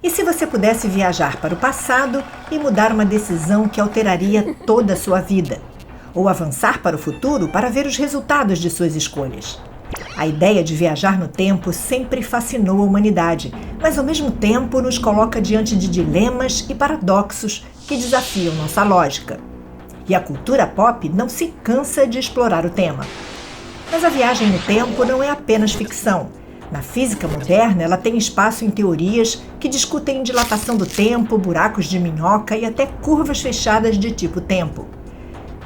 E se você pudesse viajar para o passado e mudar uma decisão que alteraria toda a sua vida? Ou avançar para o futuro para ver os resultados de suas escolhas? A ideia de viajar no tempo sempre fascinou a humanidade, mas ao mesmo tempo nos coloca diante de dilemas e paradoxos que desafiam nossa lógica. E a cultura pop não se cansa de explorar o tema. Mas a viagem no tempo não é apenas ficção. Na física moderna, ela tem espaço em teorias que discutem dilatação do tempo, buracos de minhoca e até curvas fechadas de tipo tempo.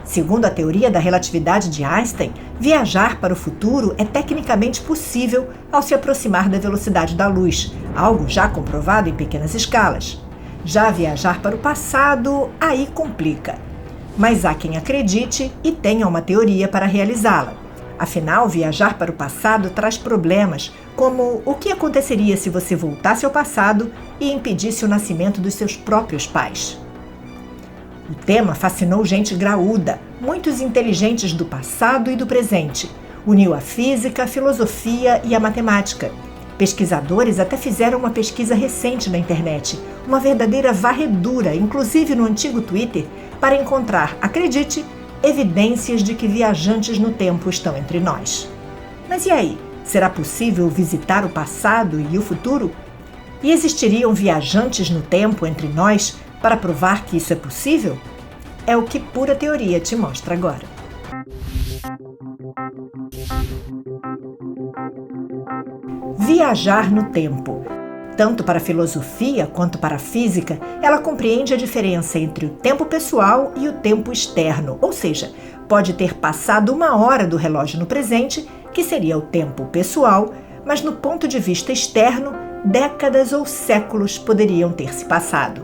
Segundo a teoria da relatividade de Einstein, viajar para o futuro é tecnicamente possível ao se aproximar da velocidade da luz, algo já comprovado em pequenas escalas. Já viajar para o passado, aí complica. Mas há quem acredite e tenha uma teoria para realizá-la. Afinal, viajar para o passado traz problemas, como o que aconteceria se você voltasse ao passado e impedisse o nascimento dos seus próprios pais. O tema fascinou gente graúda, muitos inteligentes do passado e do presente. Uniu a física, a filosofia e a matemática. Pesquisadores até fizeram uma pesquisa recente na internet, uma verdadeira varredura, inclusive no antigo Twitter, para encontrar, acredite, evidências de que viajantes no tempo estão entre nós. Mas e aí? Será possível visitar o passado e o futuro? E existiriam viajantes no tempo entre nós para provar que isso é possível? É o que Pura Teoria te mostra agora. Viajar no tempo. Tanto para a filosofia quanto para a física, ela compreende a diferença entre o tempo pessoal e o tempo externo, ou seja, pode ter passado 1 hora do relógio no presente, que seria o tempo pessoal, mas no ponto de vista externo, décadas ou séculos poderiam ter se passado.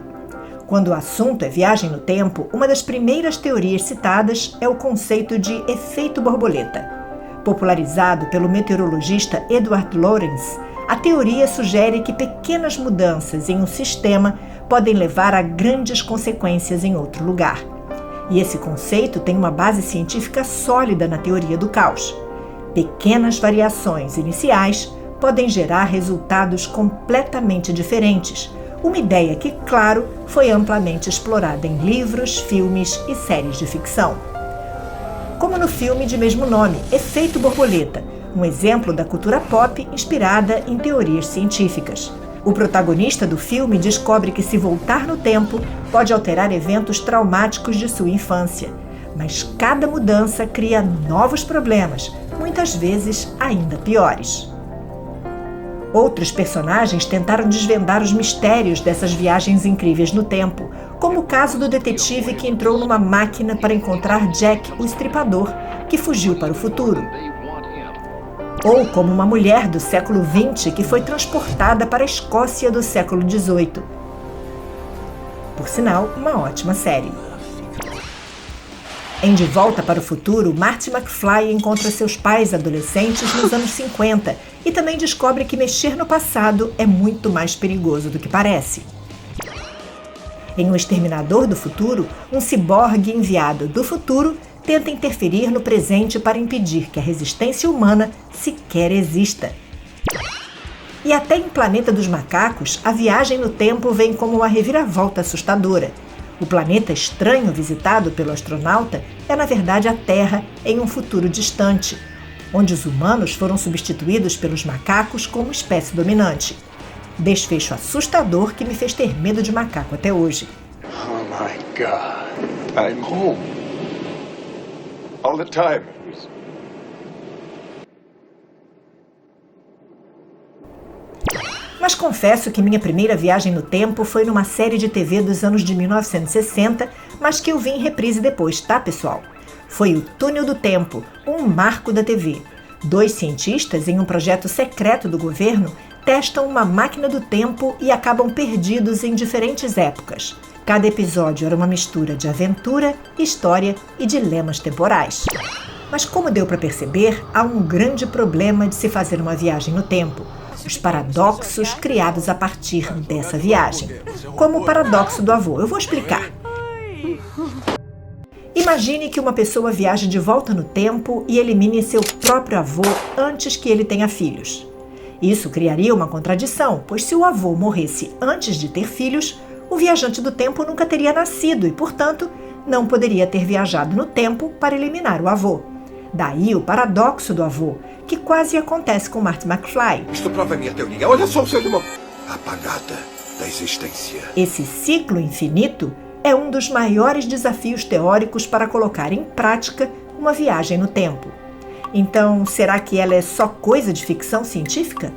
Quando o assunto é viagem no tempo, uma das primeiras teorias citadas é o conceito de efeito borboleta. Popularizado pelo meteorologista Edward Lorenz, a teoria sugere que pequenas mudanças em um sistema podem levar a grandes consequências em outro lugar. E esse conceito tem uma base científica sólida na teoria do caos. Pequenas variações iniciais podem gerar resultados completamente diferentes, uma ideia que, claro, foi amplamente explorada em livros, filmes e séries de ficção. Como no filme de mesmo nome, Efeito Borboleta, um exemplo da cultura pop inspirada em teorias científicas. O protagonista do filme descobre que se voltar no tempo pode alterar eventos traumáticos de sua infância, mas cada mudança cria novos problemas, muitas vezes ainda piores. Outros personagens tentaram desvendar os mistérios dessas viagens incríveis no tempo, como o caso do detetive que entrou numa máquina para encontrar Jack, o Estripador, que fugiu para o futuro. Ou como uma mulher do século XX que foi transportada para a Escócia do século XVIII. Por sinal, uma ótima série. Em De Volta para o Futuro, Marty McFly encontra seus pais adolescentes nos anos 50 e também descobre que mexer no passado é muito mais perigoso do que parece. Em O Exterminador do Futuro, um ciborgue enviado do futuro tenta interferir no presente para impedir que a resistência humana sequer exista. E até em Planeta dos Macacos, a viagem no tempo vem como uma reviravolta assustadora. O planeta estranho visitado pelo astronauta é, na verdade, a Terra em um futuro distante, onde os humanos foram substituídos pelos macacos como espécie dominante. Desfecho assustador que me fez ter medo de macaco até hoje. Oh my God, I'm home. All the time. Mas confesso que minha primeira viagem no tempo foi numa série de TV dos anos de 1960, mas que eu vi em reprise depois, tá, pessoal? Foi o Túnel do Tempo, um marco da TV. 2 cientistas, em um projeto secreto do governo, testam uma máquina do tempo e acabam perdidos em diferentes épocas. Cada episódio era uma mistura de aventura, história e dilemas temporais. Mas como deu para perceber, há um grande problema de se fazer uma viagem no tempo. Os paradoxos criados a partir dessa viagem. Como o paradoxo do avô. Eu vou explicar. Imagine que uma pessoa viaje de volta no tempo e elimine seu próprio avô antes que ele tenha filhos. Isso criaria uma contradição, pois se o avô morresse antes de ter filhos, o viajante do tempo nunca teria nascido e, portanto, não poderia ter viajado no tempo para eliminar o avô. Daí o paradoxo do avô, que quase acontece com Marty McFly. Isto prova a minha teoria. Olha só o seu irmão. Apagada da existência. Esse ciclo infinito é um dos maiores desafios teóricos para colocar em prática uma viagem no tempo. Então, será que ela é só coisa de ficção científica?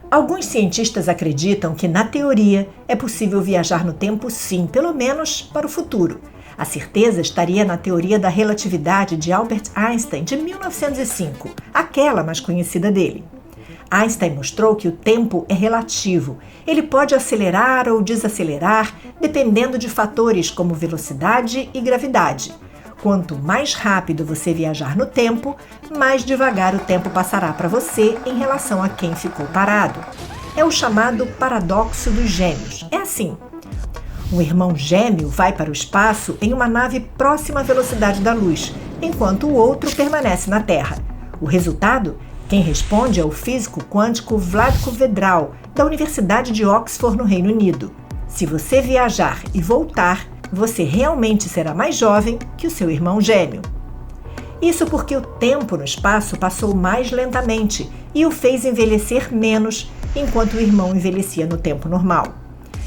Alguns cientistas acreditam que, na teoria, é possível viajar no tempo sim, pelo menos para o futuro. A certeza estaria na teoria da relatividade de Albert Einstein, de 1905, aquela mais conhecida dele. Einstein mostrou que o tempo é relativo. Ele pode acelerar ou desacelerar, dependendo de fatores como velocidade e gravidade. Quanto mais rápido você viajar no tempo, mais devagar o tempo passará para você em relação a quem ficou parado. É o chamado paradoxo dos gêmeos. É assim: um irmão gêmeo vai para o espaço em uma nave próxima à velocidade da luz, enquanto o outro permanece na Terra. O resultado? Quem responde é o físico quântico Vlatko Vedral, da Universidade de Oxford, no Reino Unido. Se você viajar e voltar, você realmente será mais jovem que o seu irmão gêmeo. Isso porque o tempo no espaço passou mais lentamente e o fez envelhecer menos, enquanto o irmão envelhecia no tempo normal.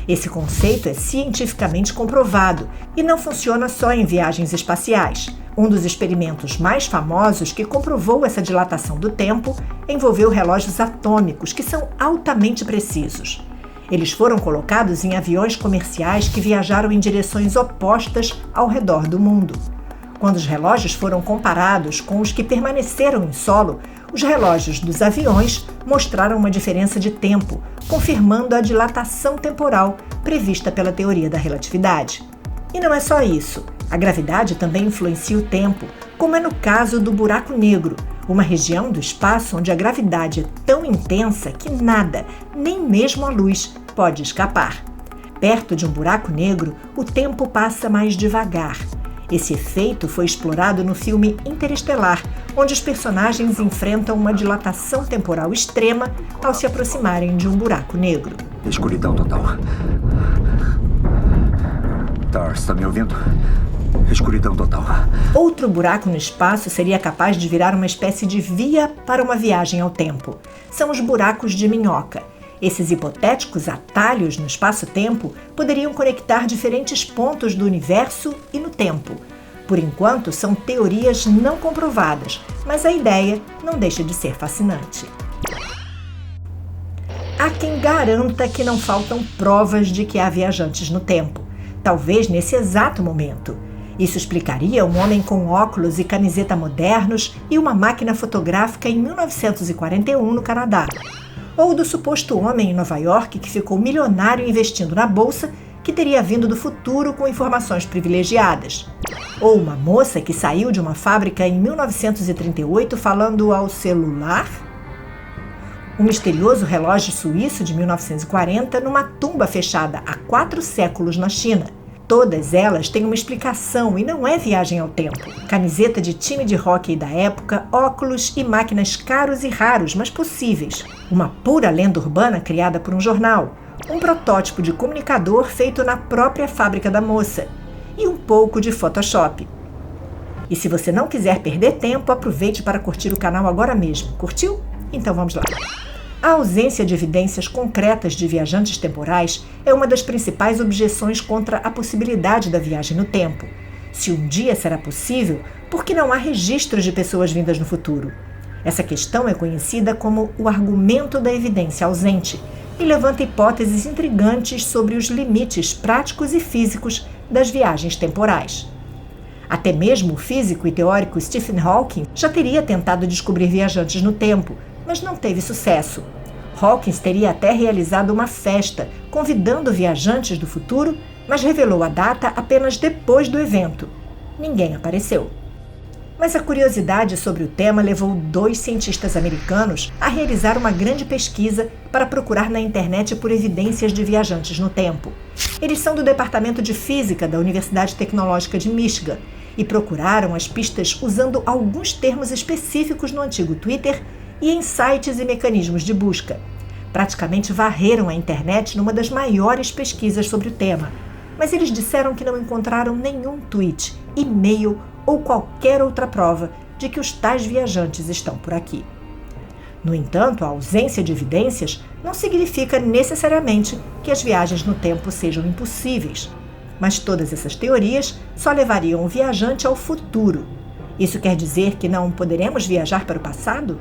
Esse conceito é cientificamente comprovado e não funciona só em viagens espaciais. Um dos experimentos mais famosos que comprovou essa dilatação do tempo envolveu relógios atômicos, que são altamente precisos. Eles foram colocados em aviões comerciais que viajaram em direções opostas ao redor do mundo. Quando os relógios foram comparados com os que permaneceram em solo, os relógios dos aviões mostraram uma diferença de tempo, confirmando a dilatação temporal prevista pela teoria da relatividade. E não é só isso. A gravidade também influencia o tempo, como é no caso do buraco negro, uma região do espaço onde a gravidade é tão intensa que nada, nem mesmo a luz, pode escapar. Perto de um buraco negro, o tempo passa mais devagar. Esse efeito foi explorado no filme Interestelar, onde os personagens enfrentam uma dilatação temporal extrema ao se aproximarem de um buraco negro. Escuridão total. Tars, está me ouvindo? Escuridão total. Outro buraco no espaço seria capaz de virar uma espécie de via para uma viagem ao tempo. São os buracos de minhoca. Esses hipotéticos atalhos no espaço-tempo poderiam conectar diferentes pontos do universo e no tempo. Por enquanto, são teorias não comprovadas, mas a ideia não deixa de ser fascinante. Há quem garanta que não faltam provas de que há viajantes no tempo, talvez nesse exato momento. Isso explicaria um homem com óculos e camiseta modernos e uma máquina fotográfica em 1941 no Canadá. Ou do suposto homem em Nova York que ficou milionário investindo na bolsa, que teria vindo do futuro com informações privilegiadas. Ou uma moça que saiu de uma fábrica em 1938 falando ao celular. Um misterioso relógio suíço de 1940 numa tumba fechada há 4 séculos na China. Todas elas têm uma explicação e não é viagem ao tempo. Camiseta de time de hóquei da época, óculos e máquinas caros e raros, mas possíveis. Uma pura lenda urbana criada por um jornal. Um protótipo de comunicador feito na própria fábrica da moça. E um pouco de Photoshop. E se você não quiser perder tempo, aproveite para curtir o canal agora mesmo. Curtiu? Então vamos lá. A ausência de evidências concretas de viajantes temporais é uma das principais objeções contra a possibilidade da viagem no tempo. Se um dia será possível, por que não há registros de pessoas vindas no futuro? Essa questão é conhecida como o argumento da evidência ausente e levanta hipóteses intrigantes sobre os limites práticos e físicos das viagens temporais. Até mesmo o físico e teórico Stephen Hawking já teria tentado descobrir viajantes no tempo, mas não teve sucesso. Hawking teria até realizado uma festa, convidando viajantes do futuro, mas revelou a data apenas depois do evento. Ninguém apareceu. Mas a curiosidade sobre o tema levou 2 cientistas americanos a realizar uma grande pesquisa para procurar na internet por evidências de viajantes no tempo. Eles são do Departamento de Física da Universidade Tecnológica de Michigan e procuraram as pistas usando alguns termos específicos no antigo Twitter e em sites e mecanismos de busca. Praticamente varreram a internet numa das maiores pesquisas sobre o tema, mas eles disseram que não encontraram nenhum tweet, e-mail ou qualquer outra prova de que os tais viajantes estão por aqui. No entanto, a ausência de evidências não significa necessariamente que as viagens no tempo sejam impossíveis, mas todas essas teorias só levariam o viajante ao futuro. Isso quer dizer que não poderemos viajar para o passado?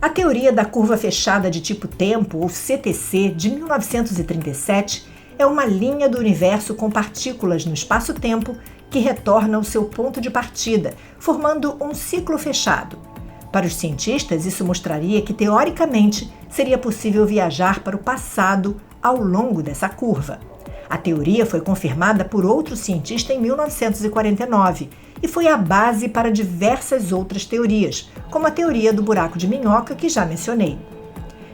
A teoria da curva fechada de tipo tempo, ou CTC, de 1937, é uma linha do universo com partículas no espaço-tempo que retorna ao seu ponto de partida, formando um ciclo fechado. Para os cientistas, isso mostraria que, teoricamente, seria possível viajar para o passado ao longo dessa curva. A teoria foi confirmada por outro cientista em 1949 e foi a base para diversas outras teorias, como a teoria do buraco de minhoca que já mencionei.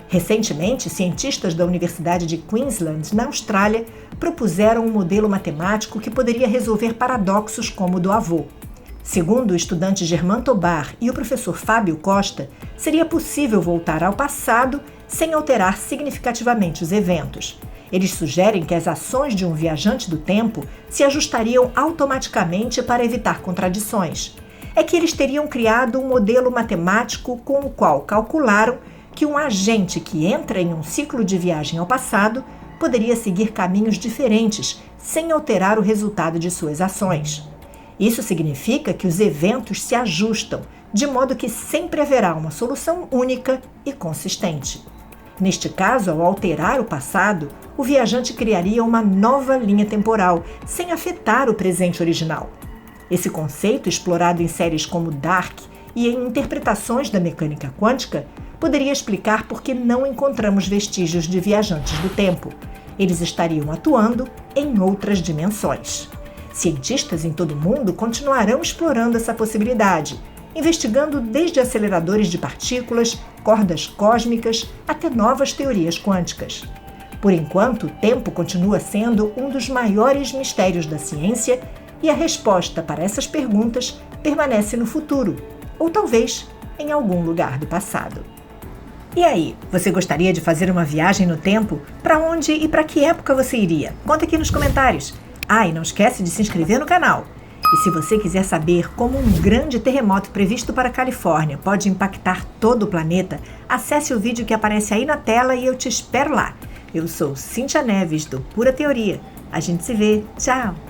Recentemente, cientistas da Universidade de Queensland, na Austrália, propuseram um modelo matemático que poderia resolver paradoxos como o do avô. Segundo o estudante Germán Tobar e o professor Fábio Costa, seria possível voltar ao passado sem alterar significativamente os eventos. Eles sugerem que as ações de um viajante do tempo se ajustariam automaticamente para evitar contradições. É que eles teriam criado um modelo matemático com o qual calcularam que um agente que entra em um ciclo de viagem ao passado poderia seguir caminhos diferentes sem alterar o resultado de suas ações. Isso significa que os eventos se ajustam, de modo que sempre haverá uma solução única e consistente. Neste caso, ao alterar o passado, o viajante criaria uma nova linha temporal, sem afetar o presente original. Esse conceito, explorado em séries como Dark e em interpretações da mecânica quântica, poderia explicar por que não encontramos vestígios de viajantes do tempo. Eles estariam atuando em outras dimensões. Cientistas em todo o mundo continuarão explorando essa possibilidade, investigando desde aceleradores de partículas, cordas cósmicas, até novas teorias quânticas. Por enquanto, o tempo continua sendo um dos maiores mistérios da ciência e a resposta para essas perguntas permanece no futuro, ou talvez em algum lugar do passado. E aí, você gostaria de fazer uma viagem no tempo? Para onde e para que época você iria? Conta aqui nos comentários. E não esquece de se inscrever no canal. E se você quiser saber como um grande terremoto previsto para a Califórnia pode impactar todo o planeta, acesse o vídeo que aparece aí na tela e eu te espero lá. Eu sou Cíntia Neves, do Pura Teoria. A gente se vê. Tchau!